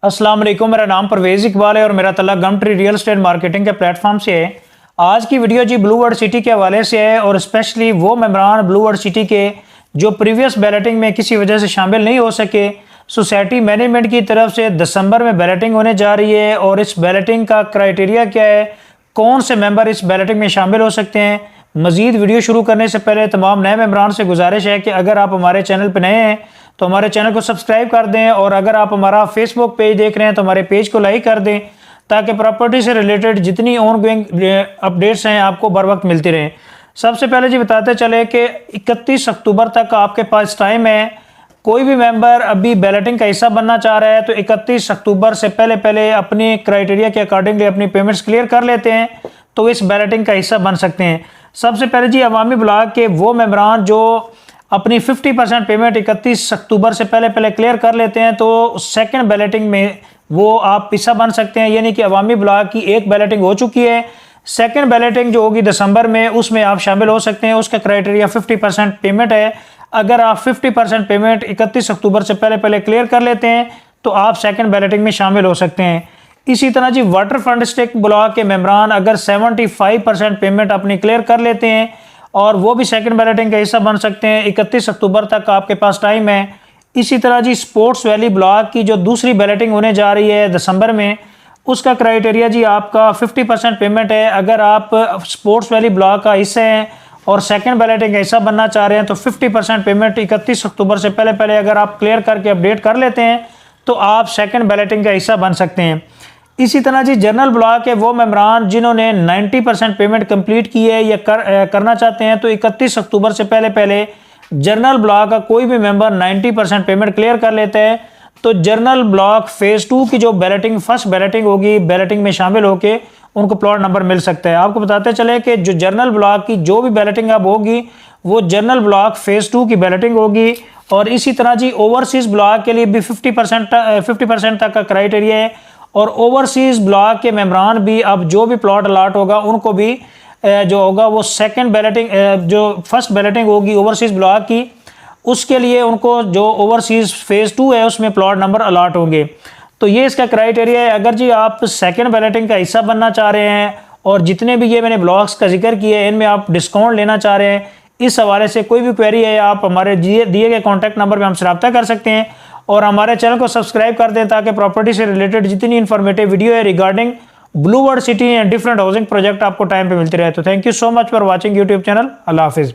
अस्सलाम वालेकुम, मेरा नाम परवेज़ इकबाल है और मेरा तल्लुक़ गमट्री रियल एस्टेट मार्केटिंग के प्लेटफॉर्म से है। आज की वीडियो जी ब्लू वर्ल्ड सिटी के हवाले से है और स्पेशली वो मेंबरान ब्लू वर्ल्ड सिटी के जो प्रीवियस बैलेटिंग में किसी वजह से शामिल नहीं हो सके। सोसाइटी मैनेजमेंट की तरफ से दिसंबर में बैलेटिंग होने जा रही है और इस बैलेटिंग का क्राइटेरिया क्या है, कौन से मेंबर इस बैलेटिंग में शामिल हो सकते हैं। मज़ीद वीडियो शुरू करने से पहले तमाम नए मेंबरान से गुजारिश है कि अगर आप हमारे चैनल पर नए हैं तो हमारे चैनल को सब्सक्राइब कर दें और अगर आप हमारा फेसबुक पेज देख रहे हैं तो हमारे पेज को लाइक कर दें ताकि प्रॉपर्टी से रिलेटेड जितनी ऑन गोइंग अपडेट्स हैं आपको बर वक्त मिलती रहें। सबसे पहले जी बताते चले कि 31 अक्टूबर तक आपके पास टाइम है। कोई भी मेंबर अभी बैलेटिंग का हिस्सा बनना चाह रहा है तो 31 अक्टूबर से पहले पहले अपनी क्राइटेरिया के अकॉर्डिंगली अपनी पेमेंट्स क्लियर कर लेते हैं तो इस बैलेटिंग का हिस्सा बन सकते हैं। सबसे पहले जी अवामी ब्लॉक के वो मेंबरान जो अपनी 50% पेमेंट 31 अक्टूबर से पहले पहले क्लियर कर लेते हैं तो सेकंड बैलेटिंग में वो आप हिस्सा बन सकते हैं। यानी कि अवामी ब्लॉक की एक बैलेटिंग हो चुकी है, सेकंड बैलेटिंग जो होगी दिसंबर में उसमें आप शामिल हो सकते हैं। उसका क्राइटेरिया 50% पेमेंट है। अगर आप 50% पेमेंट 31 अक्टूबर से पहले पहले क्लियर कर लेते हैं तो आप सेकंड बैलेटिंग में शामिल हो सकते हैं। इसी तरह जी वाटर फ्रंट स्टेक ब्लॉक के मेंबरान अगर 75% पेमेंट अपनी क्लियर कर लेते हैं और वो भी सेकंड बैलेटिंग का हिस्सा बन सकते हैं। 31 अक्टूबर तक आपके पास टाइम है। इसी तरह जी स्पोर्ट्स वैली ब्लॉक की जो दूसरी बैलेटिंग होने जा रही है दिसंबर में, उसका क्राइटेरिया जी आपका 50% पेमेंट है। अगर आप स्पोर्ट्स वैली ब्लॉक का हिस्सा हैं और सेकंड बैलेटिंग का हिस्सा बनना चाह रहे हैं तो 50% पेमेंट 31 अक्टूबर से पहले पहले अगर आप क्लियर करके अपडेट कर लेते हैं तो आप सेकंड बैलेटिंग का हिस्सा बन सकते हैं। इसी तरह जी जनरल ब्लॉक के वो मेंबरान जिन्होंने 90% पेमेंट कंप्लीट की है या करना चाहते हैं तो 31 अक्टूबर से पहले पहले जनरल ब्लॉक का कोई भी मेंबर 90% पेमेंट क्लियर कर लेते हैं तो जनरल ब्लॉक फेज़ 2 की जो बैलेटिंग फर्स्ट बैलेटिंग होगी, बैलेटिंग में शामिल होकर उनको प्लॉट नंबर मिल सकता है। आपको बताते चले कि जो जनरल ब्लॉक की जो भी बैलेटिंग अब होगी वो जनरल ब्लॉक फेज़ 2 की बैलेटिंग होगी। और इसी तरह जी ओवरसीज़ ब्लॉक के लिए भी 50% तक का क्राइटेरिया है और ओवरसीज़ ब्लॉक के मेंबरान भी अब जो भी प्लॉट अलाट होगा उनको भी जो होगा वो सेकंड बैलेटिंग जो फर्स्ट बैलेटिंग होगी ओवरसीज़ ब्लॉक की, उसके लिए उनको जो ओवरसीज़ फेज़ 2 है उसमें प्लॉट नंबर अलाट होंगे। तो ये इसका क्राइटेरिया है। अगर जी आप सेकंड बैलेटिंग का हिस्सा बनना चाह रहे हैं और जितने भी ये मैंने ब्लॉक्स का जिक्र किया है इनमें आप डिस्काउंट लेना चाह रहे हैं, इस हवाले से कोई भी क्वेरी है आप हमारे दिए गए कॉन्टैक्ट नंबर पर हमसे रब्ता कर सकते हैं और हमारे चैनल को सब्सक्राइब कर दें ताकि प्रॉपर्टी से रिलेटेड जितनी इन्फॉर्मेटिव वीडियो है regarding blue world city and different housing project आपको टाइम पे मिलती रहे। तो thank you so much for watching YouTube channel. अल्लाह हाफिज़।